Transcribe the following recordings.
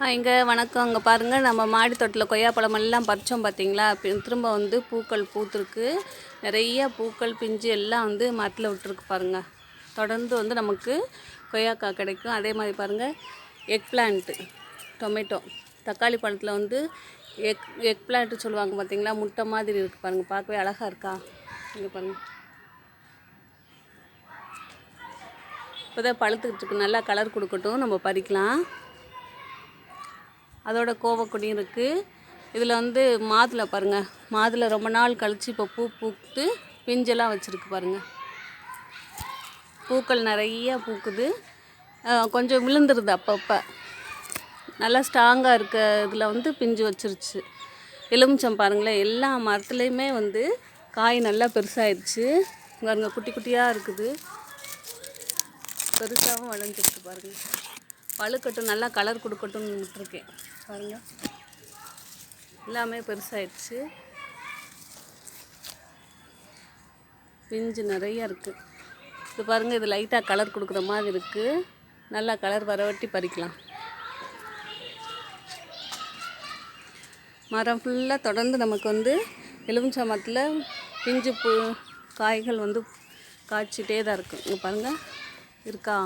இங்கே வணக்கம். அங்கே பாருங்கள், நம்ம மாடி தோட்டத்தில் கொய்யாப்பழம் எல்லாம் பறித்தோம் பார்த்தீங்களா? திரும்ப வந்து பூக்கள் பூத்துருக்கு. நிறைய பூக்கள் பிஞ்சு எல்லாம் வந்து மரத்தில் விட்டுருக்கு பாருங்கள். தொடர்ந்து வந்து நமக்கு கொய்யாக்காய் கிடைக்கும். அதே மாதிரி பாருங்கள், எக் பிளான்ட்டு, டொமேட்டோ, தக்காளி பழத்தில் வந்து எக் பிளான்ட்டு சொல்லுவாங்க பார்த்தீங்களா? முட்டை மாதிரி இருக்குது பாருங்கள். பார்க்கவே அழகாக இருக்கா? இங்கே பாருங்கள், இப்போ தான் பழுத்துக்கிட்டு இருக்கு. நல்லா கலர் கொடுக்கட்டும், நம்ம பறிக்கலாம். அதோட கோவக்கொடியும் இருக்குது. இதில் வந்து மாதுளை பாருங்கள், மாதுளை ரொம்ப நாள் கழித்து இப்போ பூ பூத்து பிஞ்செல்லாம் வச்சுருக்கு பாருங்கள். பூக்கள் நிறைய பூக்குது. கொஞ்சம் விழுந்துருது அப்பப்போ. நல்லா ஸ்ட்ராங்காக இருக்க இதில் வந்து பிஞ்சு வச்சிருச்சு. எலுமிச்சம் பாருங்களேன், எல்லா மரத்துலேயுமே வந்து காய் நல்லா பெருசாகிடுச்சு பாருங்கள். குட்டி குட்டியாக இருக்குது, பெருசாகவும் வளைஞ்சிருக்கு பாருங்கள். பழுக்கட்டும், நல்லா கலர் கொடுக்கட்டும்னு விட்டுருக்கேன் பாருங்கள். எல்லாமே பெருசாகிடுச்சு, பிஞ்சு நிறைய இருக்குது. இது பாருங்கள், இது லைட்டாக கலர் கொடுக்குற மாதிரி இருக்குது. நல்லா கலர் வரவட்டி பறிக்கலாம். மரம் ஃபுல்லாக தொடர்ந்து நமக்கு வந்து எலுமிச்சை மரத்தில் பிஞ்சு காய்கள் வந்து காய்ச்சிட்டே தான் இருக்குது. இங்கே பாருங்கள், இருக்கா?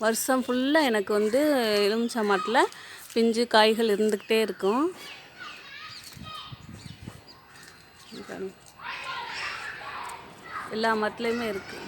வருஷம் ஃபுல்லாக எனக்கு வந்து எலுமிச்சை மரத்தில் பிஞ்சு காய்கள் இருந்துக்கிட்டே இருக்கும். எல்லா மரத்துலேயுமே இருக்குது.